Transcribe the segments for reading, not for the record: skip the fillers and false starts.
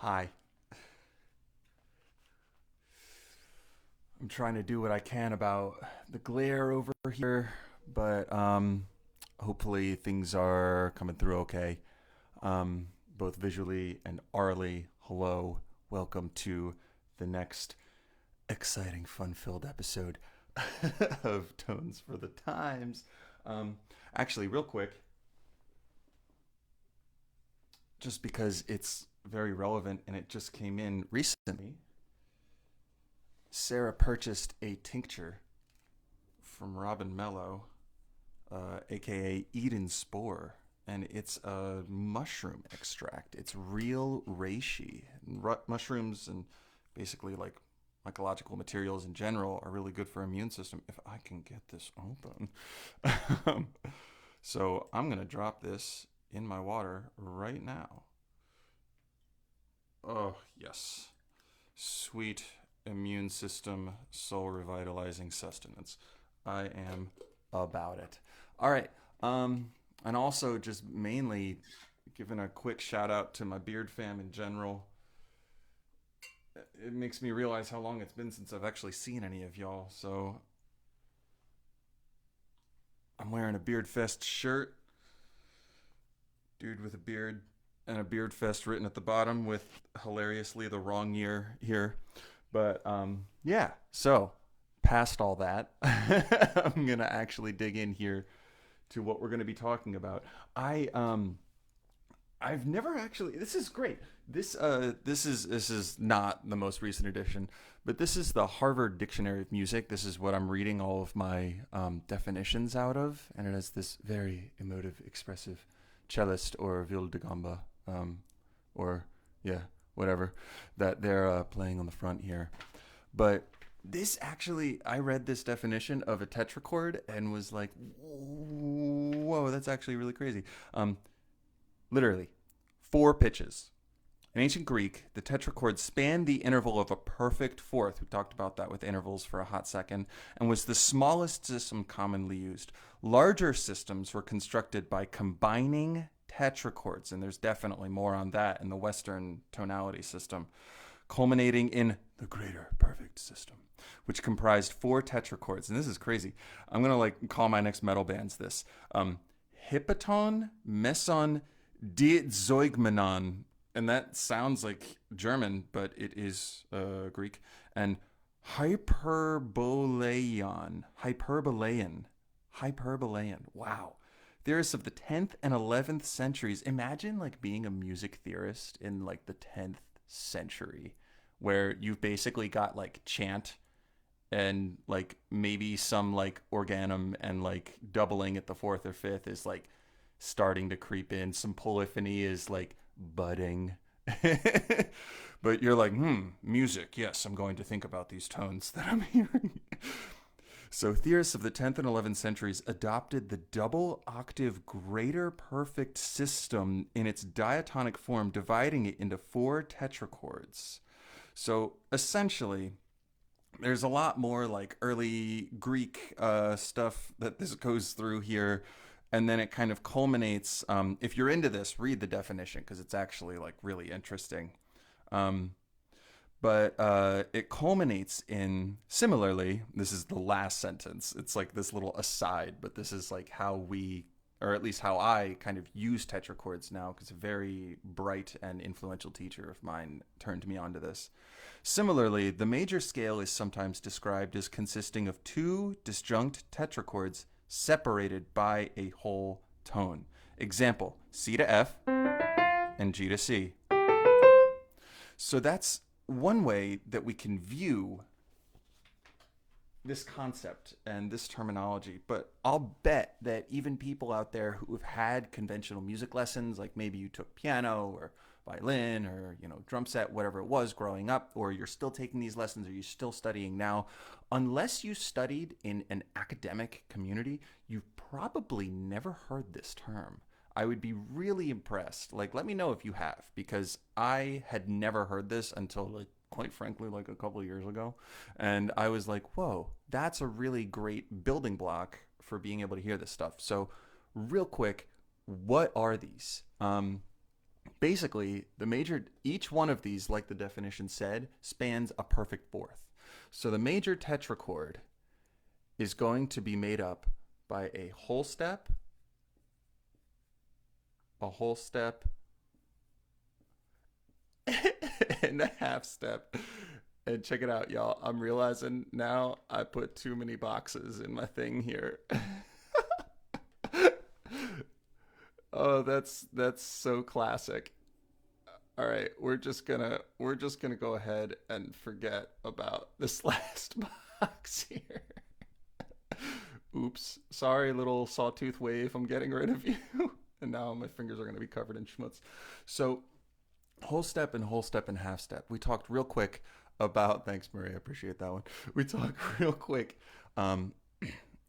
Hi. I'm trying to do what I can about the glare over here, but hopefully things are coming through okay. Both visually and aurally. Hello. Welcome to the next exciting, fun filled episode of Tones for the Times. Um, Actually, real quick, just because it's very relevant and it just came in recently, Sarah purchased a tincture from Robin Mello, aka Eden Spore, and it's a mushroom extract. It's real reishi. Mushrooms and basically like mycological materials in general are really good for immune system. If I can get this open, so I'm gonna drop this in my water right now. Oh yes, sweet immune system, soul revitalizing sustenance. I am about it. All right. And also just mainly giving a quick shout out to my beard fam in general. It makes me realize how long it's been since I've actually seen any of y'all. So I'm wearing a Beard Fest shirt, dude with a beard, and a Beard Fest written at the bottom with hilariously the wrong year here. But yeah, so past all that, I'm gonna actually dig in here to what we're gonna be talking about. I've never actually. This is great. This is not the most recent edition, but this is the Harvard Dictionary of Music. This is what I'm reading all of my definitions out of, and it has this very emotive, expressive cellist or viol de gamba, or yeah, whatever that they're playing on the front here. But this actually, I read this definition of a tetrachord and was like, whoa, that's actually really crazy. Literally, four pitches. In ancient Greek, the tetrachord spanned the interval of a perfect fourth. We talked about that with intervals for a hot second, and was the smallest system commonly used. Larger systems were constructed by combining tetrachords, and there's definitely more on that in the Western tonality system, culminating in the greater perfect system, which comprised four tetrachords. And this is crazy. I'm gonna like call my next metal bands this: Hippoton, Meson, Dietzeugmenon, and that sounds like German, but it is Greek, and Hyperbolaean. Wow. Theorists of the 10th and 11th centuries. Imagine like being a music theorist in like the 10th century, where you've basically got like chant and like maybe some like organum and like doubling at the fourth or fifth is like starting to creep in. Some polyphony is like budding. But you're like, music. Yes, I'm going to think about these tones that I'm hearing. So theorists of the 10th and 11th centuries adopted the double octave greater perfect system in its diatonic form, dividing it into four tetrachords. So essentially, there's a lot more like early Greek stuff that this goes through here. And then it kind of culminates. If you're into this, read the definition because it's actually like really interesting. Um, but it culminates in similarly. This is the last sentence. It's like this little aside, but this is like how we, or at least how I kind of use tetrachords now, because a very bright and influential teacher of mine turned me onto this. Similarly, the major scale is sometimes described as consisting of two disjunct tetrachords separated by a whole tone. Example, C to F and G to C. So that's one way that we can view this concept and this terminology. But I'll bet that even people out there who have had conventional music lessons, like maybe you took piano or violin or drum set, whatever it was growing up, or you're still taking these lessons or you're still studying now, unless you studied in an academic community, you've probably never heard this term. I would be really impressed. Like, let me know if you have, because I had never heard this until, like, quite frankly, like a couple of years ago. And I was like, whoa, that's a really great building block for being able to hear this stuff. So, real quick, what are these? basically each one of these, like the definition said, spans a perfect fourth. So the major tetrachord is going to be made up by a whole step, and a half step. And check it out, y'all. I'm realizing now I put too many boxes in my thing here. Oh, that's so classic. All right, we're just gonna go ahead and forget about this last box here. Oops. Sorry, little sawtooth wave. I'm getting rid of you. And now my fingers are going to be covered in schmutz. So, whole step and half step. We talked real quick about, thanks, Maria. I appreciate that one. We talked real quick um,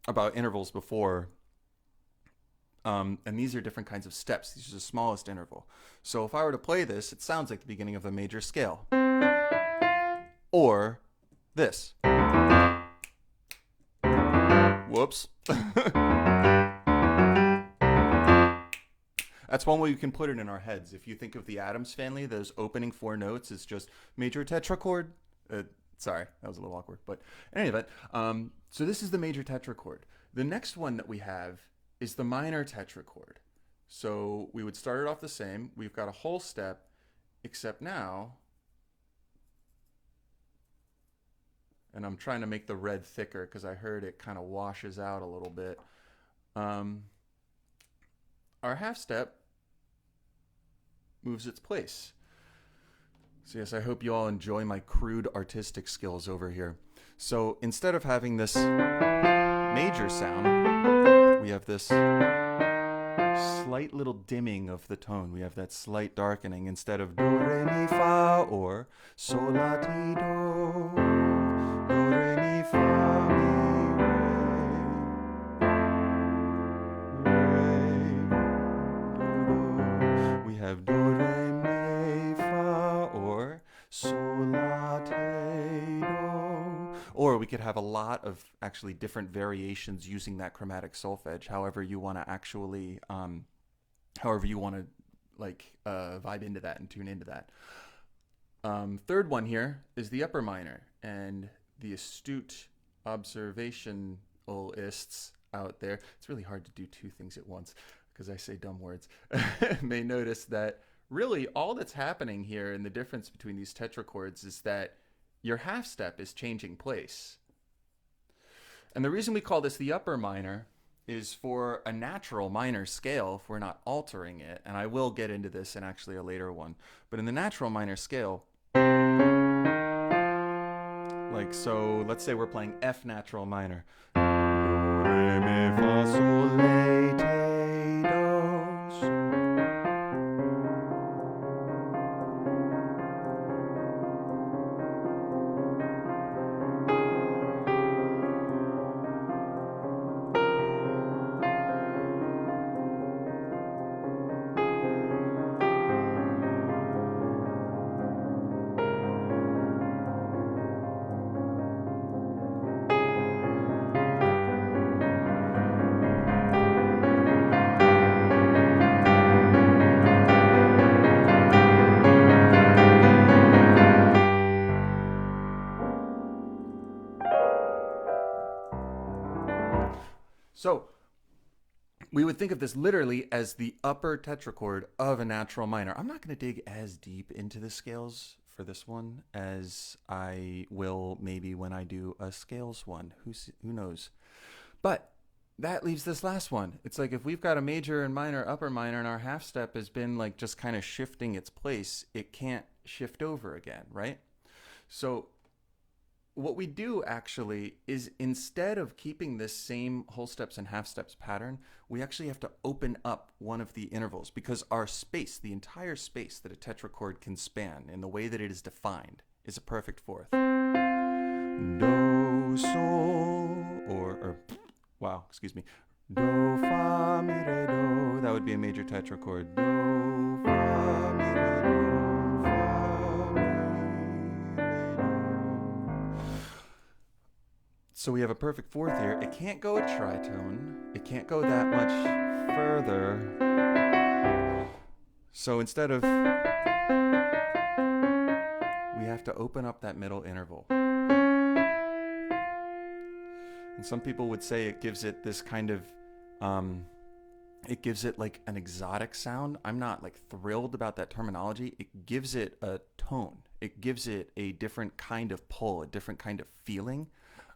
about intervals before. And these are different kinds of steps. These are the smallest interval. So, if I were to play this, it sounds like the beginning of a major scale. Or this. Whoops. That's one way you can put it in our heads. If you think of the Addams Family, those opening four notes is just major tetrachord. Sorry, that was a little awkward. But in any event, so this is the major tetrachord. The next one that we have is the minor tetrachord. So we would start it off the same. We've got a whole step, except now, and I'm trying to make the red thicker because I heard it kind of washes out a little bit. Our half step moves its place. So yes, I hope you all enjoy my crude artistic skills over here. So instead of having this major sound, we have this slight little dimming of the tone. We have that slight darkening instead of do, re, mi, fa, or sol, la, ti, do, re, mi, fa, mi, re, do. We have do, re, mi, fa, or sol, la, te, do. Or we could have a lot of actually different variations using that chromatic solfege, however you want to actually, vibe into that and tune into that. Third one here is the upper minor, and the astute observationalists out there, it's really hard to do two things at once because I say dumb words, may notice that really all that's happening here and the difference between these tetrachords is that your half step is changing place. And the reason we call this the upper minor is for a natural minor scale, if we're not altering it, and I will get into this in actually a later one, but in the natural minor scale, like so, let's say we're playing F natural minor. Do, re, mi, fa, sol, la, te, do. So we would think of this literally as the upper tetrachord of a natural minor. I'm not going to dig as deep into the scales for this one as I will maybe when I do a scales one. Who knows? But that leaves this last one. It's like if we've got a major and minor, upper minor, and our half step has been like just kind of shifting its place, it can't shift over again, right? So what we do actually is instead of keeping this same whole steps and half steps pattern, we actually have to open up one of the intervals because our space, the entire space that a tetrachord can span in the way that it is defined, is a perfect fourth. Do, sol, do, fa, mi, re, do. That would be a major tetrachord. Do, fa, mi, re, do, fa, mi, re, do. So we have a perfect fourth here. It can't go a tritone. It can't go that much further. So instead of, we have to open up that middle interval. And some people would say it gives it this kind of, it gives it like an exotic sound. I'm not like thrilled about that terminology. It gives it a tone. It gives it a different kind of pull, a different kind of feeling.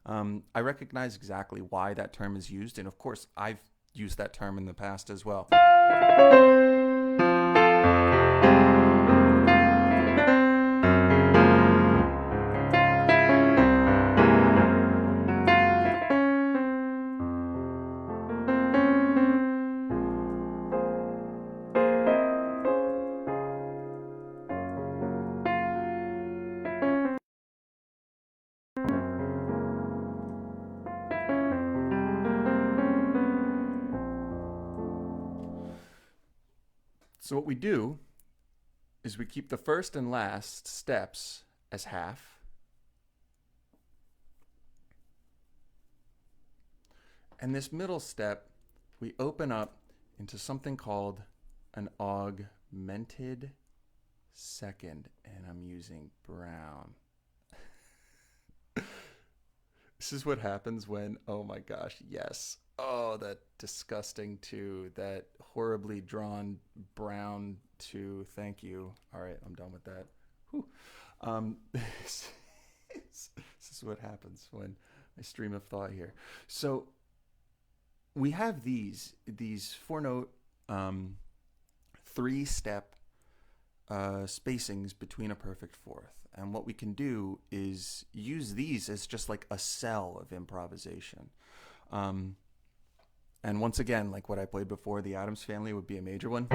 I recognize exactly why that term is used. And of course, I've used that term in the past as well. So what we do is we keep the first and last steps as half. And this middle step, we open up into something called an augmented second. And I'm using brown. This is what happens when, oh my gosh, yes. Oh, that disgusting 2, that horribly drawn brown 2. Thank you. All right, I'm done with that. Whew. This is what happens when I stream of thought here. So we have these 4-note, 3-step spacings between a perfect fourth. And what we can do is use these as just like a cell of improvisation. And once again, like what I played before, the Addams Family would be a major one.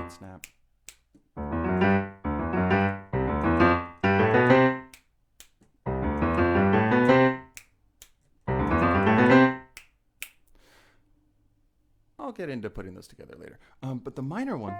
Snap. I'll get into putting those together later. But the minor one.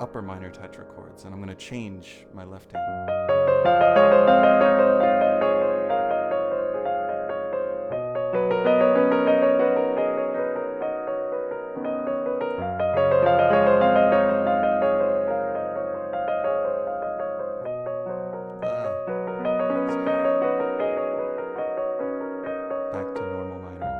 Upper minor tetrachords, and I'm going to change my left hand. Back to normal minor.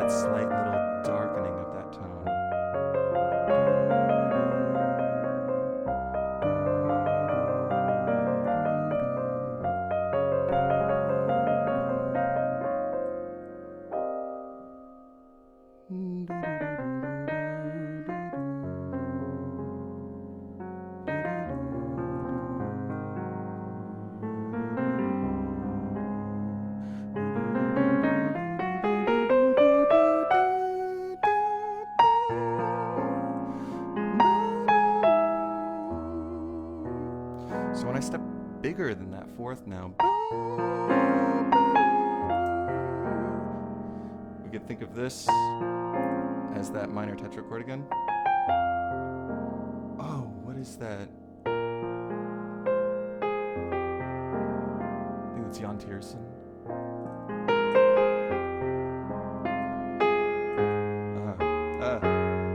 Slight little darkening of that tone. So when I step bigger than that fourth now, we could think of this as that minor tetrachord again. Oh, what is that? It's Yann Tiersen.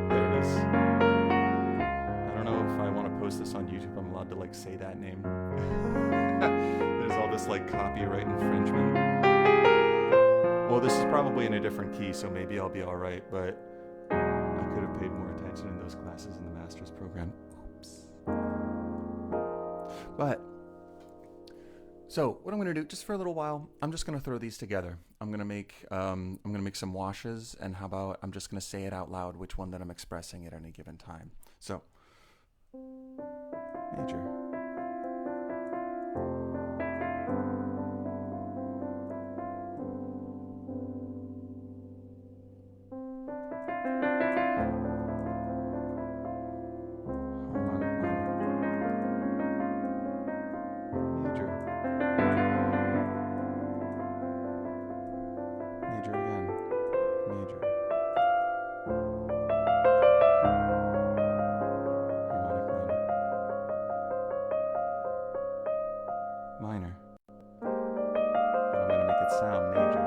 There it is. I don't know if I want to post this on YouTube. I'm allowed to like say that name. There's all this like copyright infringement. Well, this is probably in a different key, so maybe I'll be all right. But I could have paid more attention in those classes in the master's program. Oops. But so what I'm going to do, just for a little while, I'm just going to throw these together. I'm going to make some washes, and how about I'm just going to say it out loud, which one that I'm expressing at any given time. So, major, harmonic minor, major, major again, major, harmonic minor, minor. But I'm going to make it sound major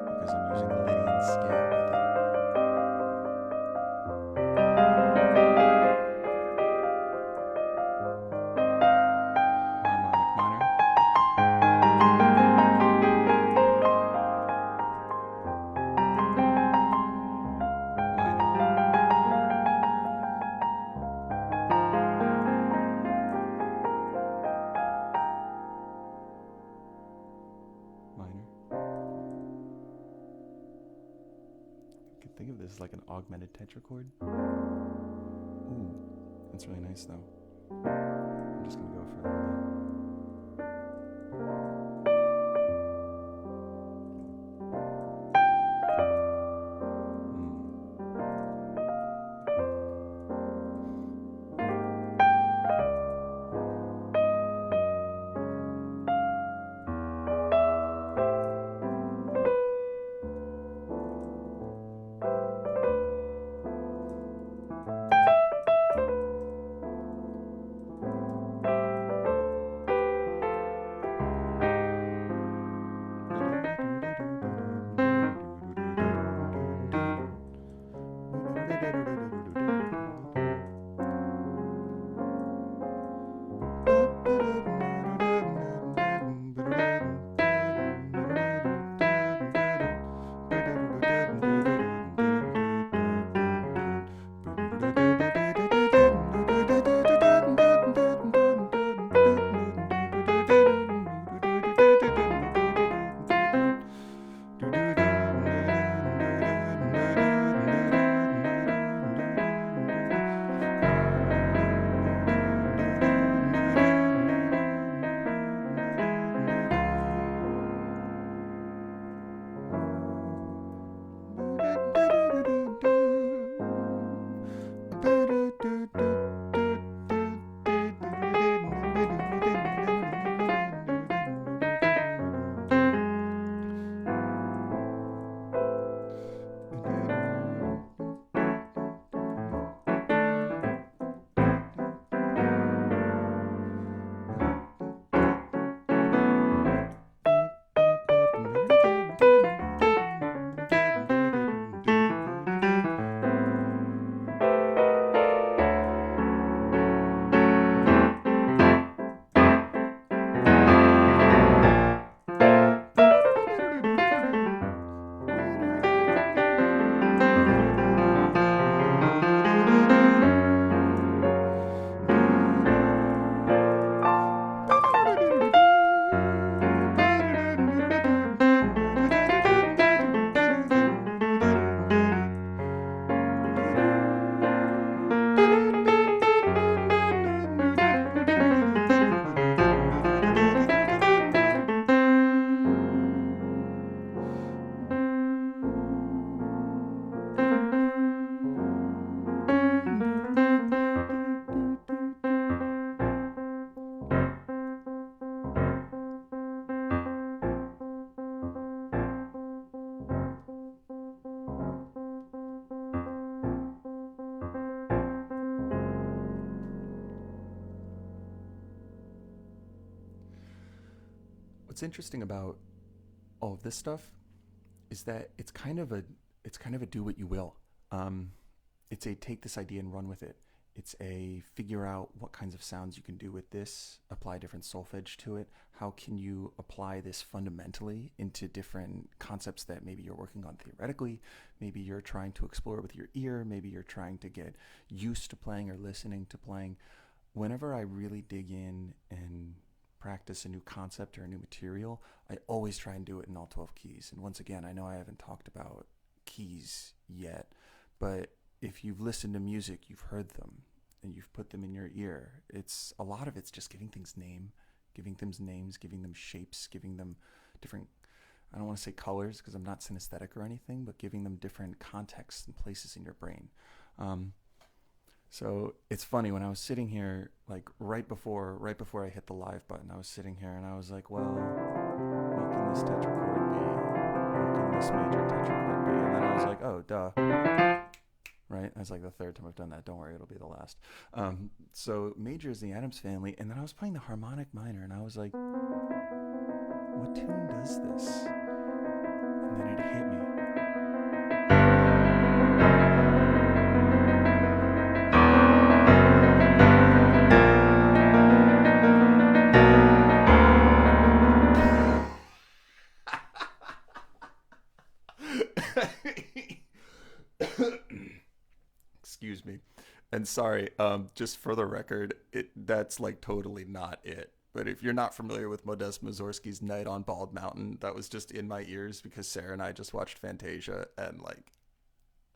because I'm using the Lydian scale with it. Harmonic minor, minor. You could think of this as like an augmented tetrachord. Ooh, that's really nice though. I'm just gonna go for a little bit. what's interesting about all of this stuff is that it's kind of a do what you will. Um, it's a take this idea and run with it. It's a figure out what kinds of sounds you can do with this, apply different solfege to it. How can you apply this fundamentally into different concepts that maybe you're working on theoretically? Maybe you're trying to explore with your ear. Maybe you're trying to get used to playing or listening to playing. Whenever I really dig in and practice a new concept or a new material, I always try and do it in all 12 keys. And once again, I know I haven't talked about keys yet, but if you've listened to music, you've heard them and you've put them in your ear. It's a lot of it's just giving things giving things names, giving them shapes, giving them different, I don't want to say colors because I'm not synesthetic or anything, but giving them different contexts and places in your brain. So it's funny, when I was sitting here, like right before I hit the live button, I was sitting here and I was like, well, what can this tetrachord be? What can this major tetrachord be? And then I was like, oh, duh. Right? That's like the third time I've done that. Don't worry, it'll be the last. So major is the Adams family, and then I was playing the harmonic minor, and I was like, what tune does this? And then it hit me. Excuse me. And sorry, just for the record, that's like totally not it. But if you're not familiar with Modest Mussorgsky's Night on Bald Mountain, that was just in my ears because Sarah and I just watched Fantasia, and like,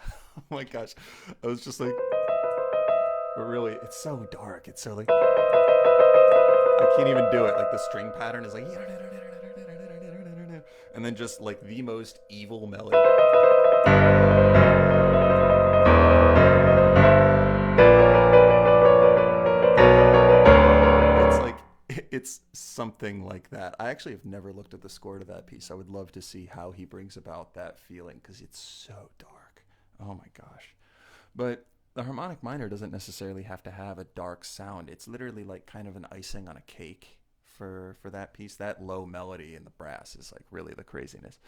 oh my gosh, I was just like, but really, it's so dark. It's so like, I can't even do it. Like the string pattern is like, and then just like the most evil melody. It's something like that. I actually have never looked at the score to that piece. I would love to see how he brings about that feeling because it's so dark. Oh my gosh. But the harmonic minor doesn't necessarily have to have a dark sound. It's literally like kind of an icing on a cake for that piece. That low melody in the brass is like really the craziness.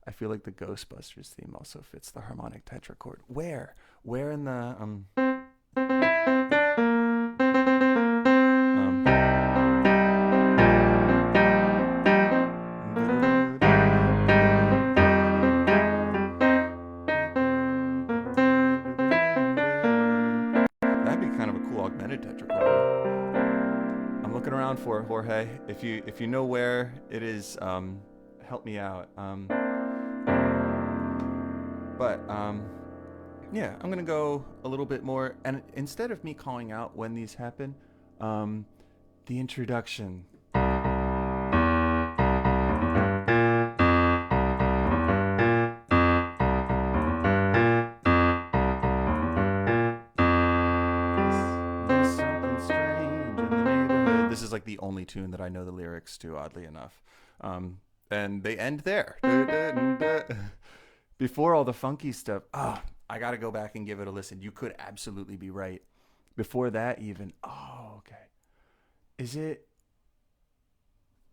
I feel like the Ghostbusters theme also fits the harmonic tetrachord. Where in the that'd be kind of a cool augmented tetrachord. I'm looking around for it, Jorge. If you know where it is, help me out. Yeah, I'm gonna go a little bit more, and instead of me calling out when these happen, the introduction. This is like the only tune that I know the lyrics to, oddly enough. And they end there. Before all the funky stuff. I gotta go back and give it a listen. You could absolutely be right. Before that even, okay. Is it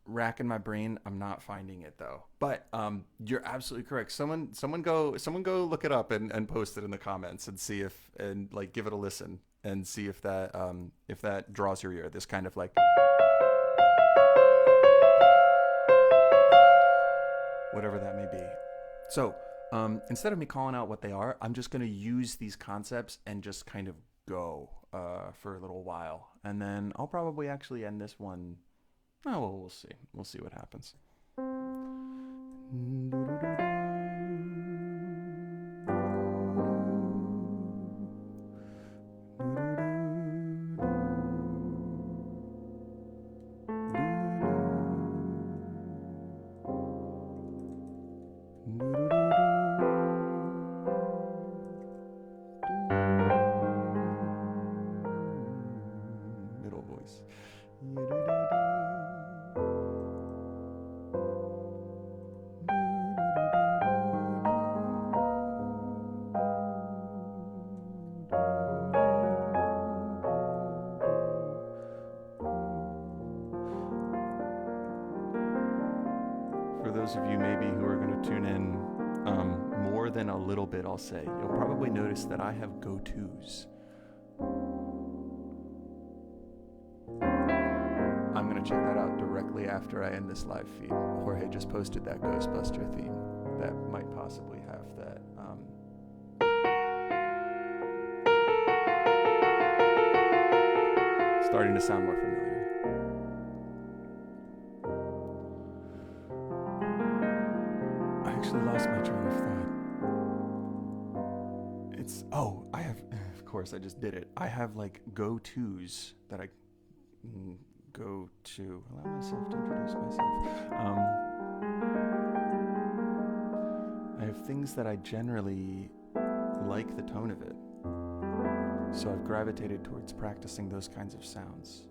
racking my brain? I'm not finding it though. But you're absolutely correct. Someone go look it up and post it in the comments and see if, and like give it a listen and see if that draws your ear. This kind of like whatever that may be. So instead of me calling out what they are, I'm just going to use these concepts and just kind of go for a little while. And then I'll probably actually end this one. Oh, well, we'll see. We'll see what happens. Middle voice. For those of you maybe who are going to tune in more than a little bit, I'll say, you'll probably notice that I have go-tos. I'm going to check that out directly after I end this live feed. Jorge just posted that Ghostbuster theme. That might possibly have that. Starting to sound more familiar. I actually lost my train of thought. I have, of course, I just did it. I have like go-tos that I go to. Allow myself to introduce myself. I have things that I generally like the tone of it. So I've gravitated towards practicing those kinds of sounds.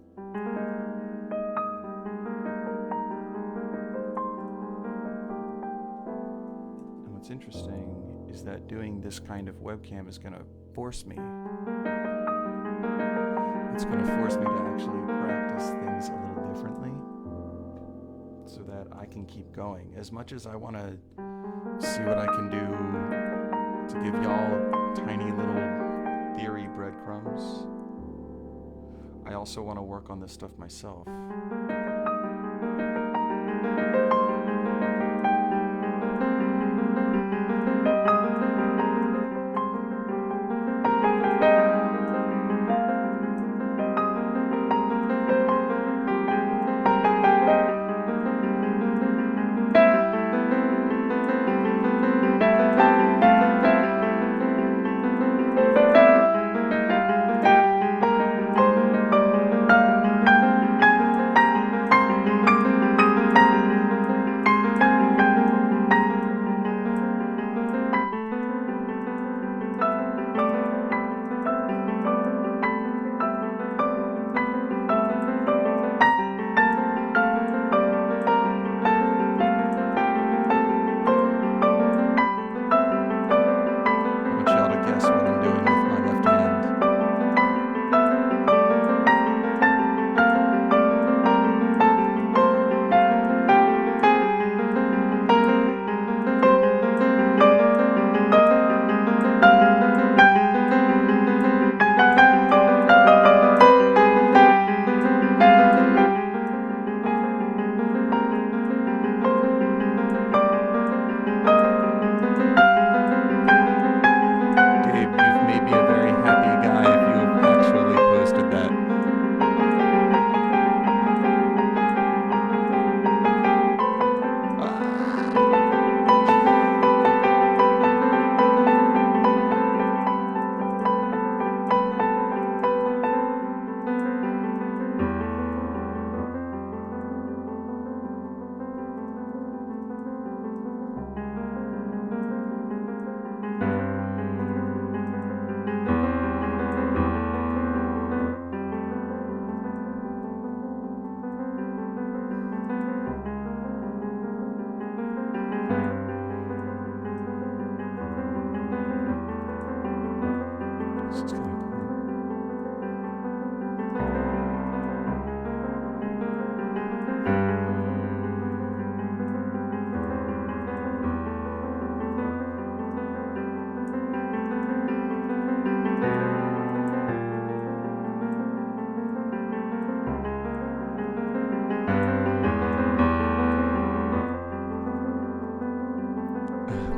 And what's interesting is that doing this kind of webcam is going to force me. It's going to force me to actually practice things a little differently so that I can keep going. As much as I want to see what I can do to give y'all tiny little theory breadcrumbs, I also want to work on this stuff myself.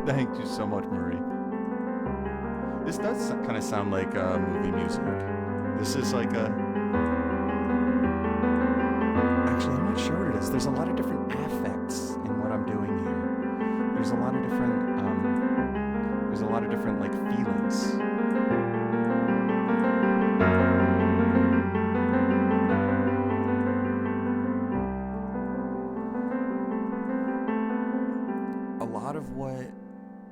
Thank you so much, Marie. This does kind of sound like movie music. This is like a... Actually, I'm not sure what it is. There's a lot of different affects in what I'm doing here. There's a lot of different... like feelings. A lot of what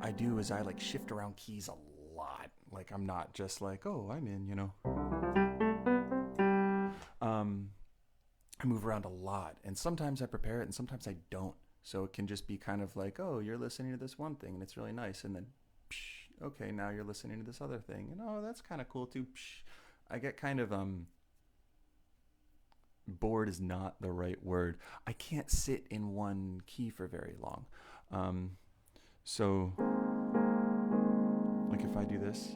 I do is I like shift around keys a lot. Like I'm not just like, oh, I'm in, you know. I move around a lot, and sometimes I prepare it and sometimes I don't. So it can just be kind of like, oh, you're listening to this one thing and it's really nice, and then okay, now you're listening to this other thing, and oh, that's kind of cool too. I get kind of bored is not the right word. I can't sit in one key for very long. So, like if I do this.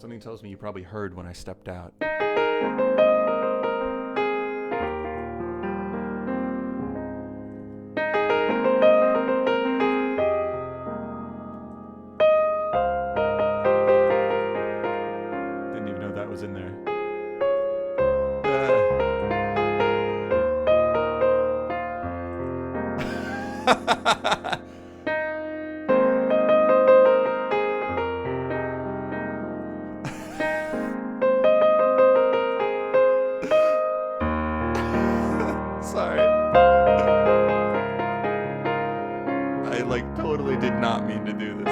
Something tells me you probably heard when I stepped out. Didn't even know that was in there. Sorry. I like totally did not mean to do this.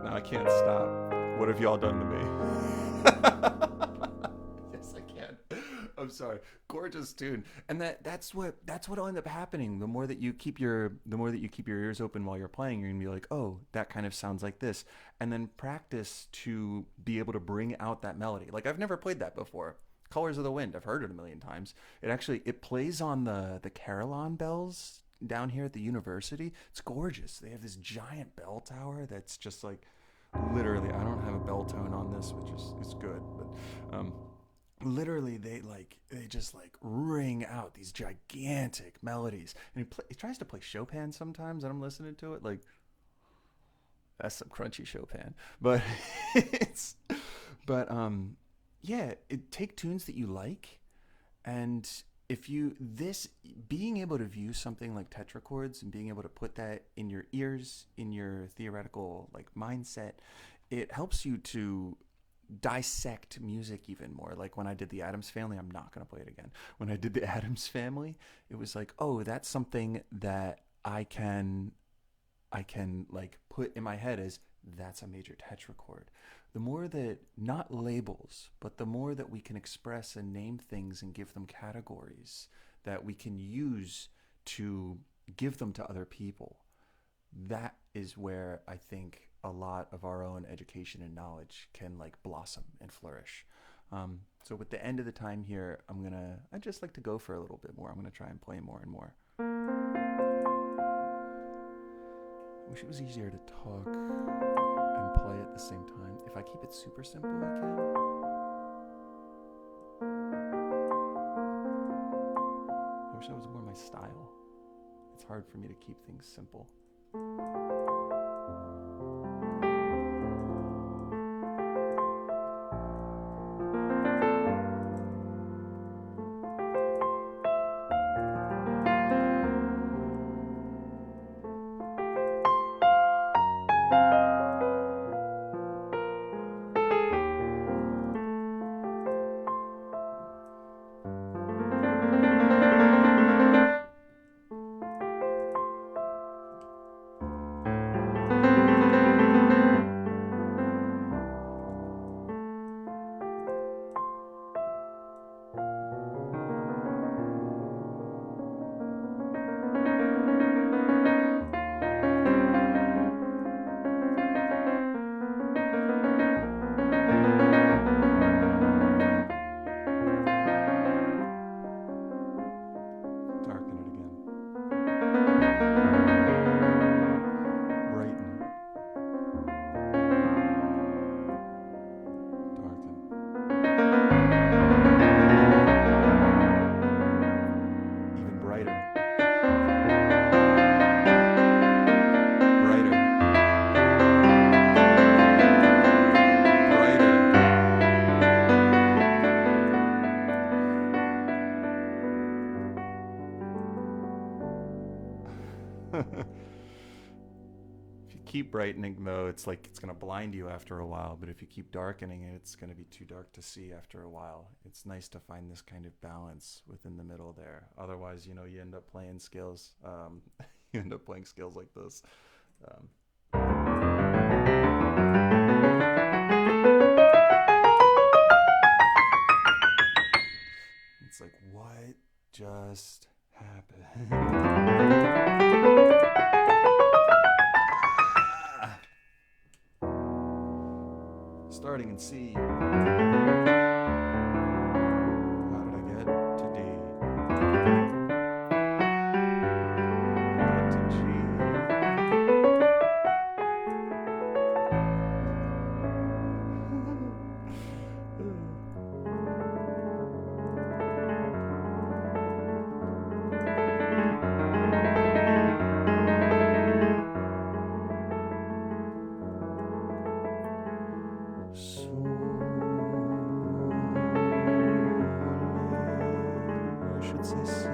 Now I can't stop. What have y'all done to me? Yes, I can. I'm sorry. Gorgeous tune. And that's what will end up happening. The more that you keep your ears open while you're playing, you're gonna be like, oh, that kind of sounds like this. And then practice to be able to bring out that melody. Like I've never played that before. Colors of the Wind. I've heard it a million times. It plays on the Carillon bells down here at the university. It's gorgeous. They have this giant bell tower that's just like literally, I don't have a bell tone on this, which is it's good, but literally they just like ring out these gigantic melodies. And he tries to play Chopin sometimes, and I'm listening to it like that's some crunchy Chopin. But it's but yeah, take tunes that you like, and if you being able to view something like tetrachords and being able to put that in your ears, in your theoretical like mindset, it helps you to dissect music even more. Like when I did the Addams Family, I'm not going to play it again. When I did the Addams Family, it was like, oh, that's something that I can like put in my head as that's a major tetrachord. The more that, not labels, but the more that we can express and name things and give them categories that we can use to give them to other people, that is where I think a lot of our own education and knowledge can like blossom and flourish. So with the end of the time here, I'd just like to go for a little bit more. I'm going to try and play more and more. I wish it was easier to talk and play at the same time. If I keep it super simple, I can. I wish that was more my style. It's hard for me to keep things simple. keep brightening though, it's like it's gonna blind you after a while. But if you keep darkening it, it's gonna be too dark to see after a while. It's nice to find this kind of balance within the middle there. Otherwise, you end up playing scales. You end up playing scales like this. Um, it's like, what just happened? Starting in C. How did I get to D? I get to G. I should say C.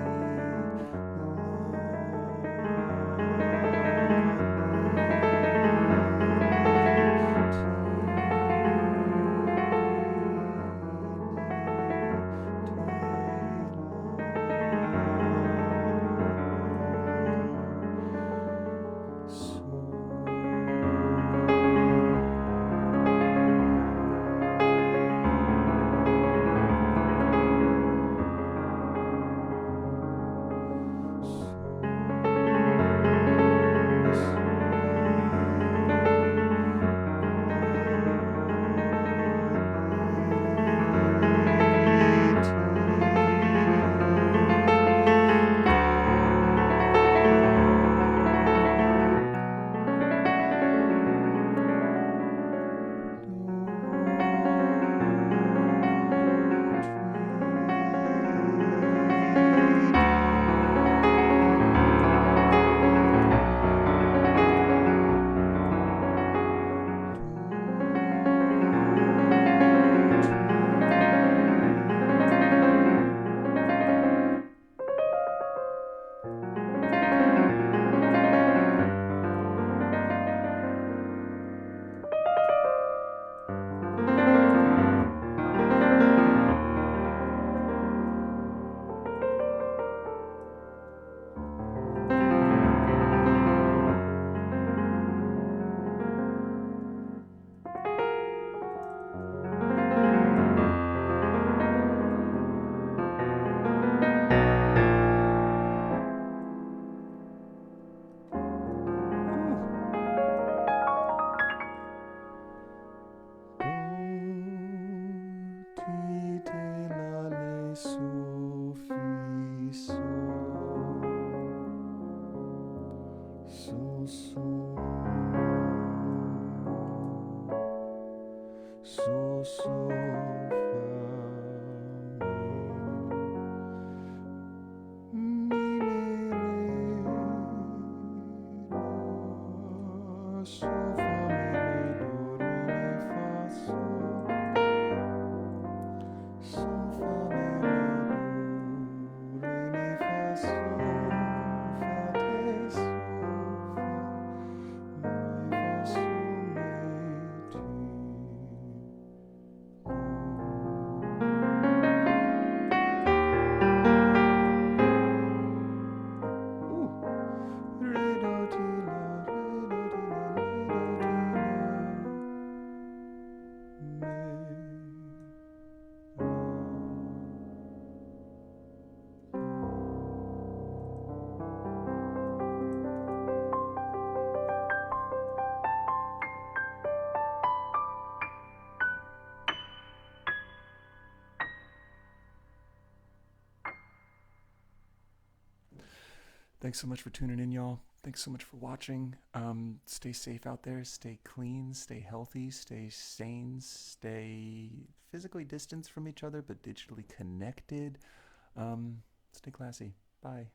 Thanks so much for tuning in, y'all. Thanks so much for watching. Stay safe out there. Stay clean. Stay healthy. Stay sane. Stay physically distanced from each other, but digitally connected. Stay classy. Bye.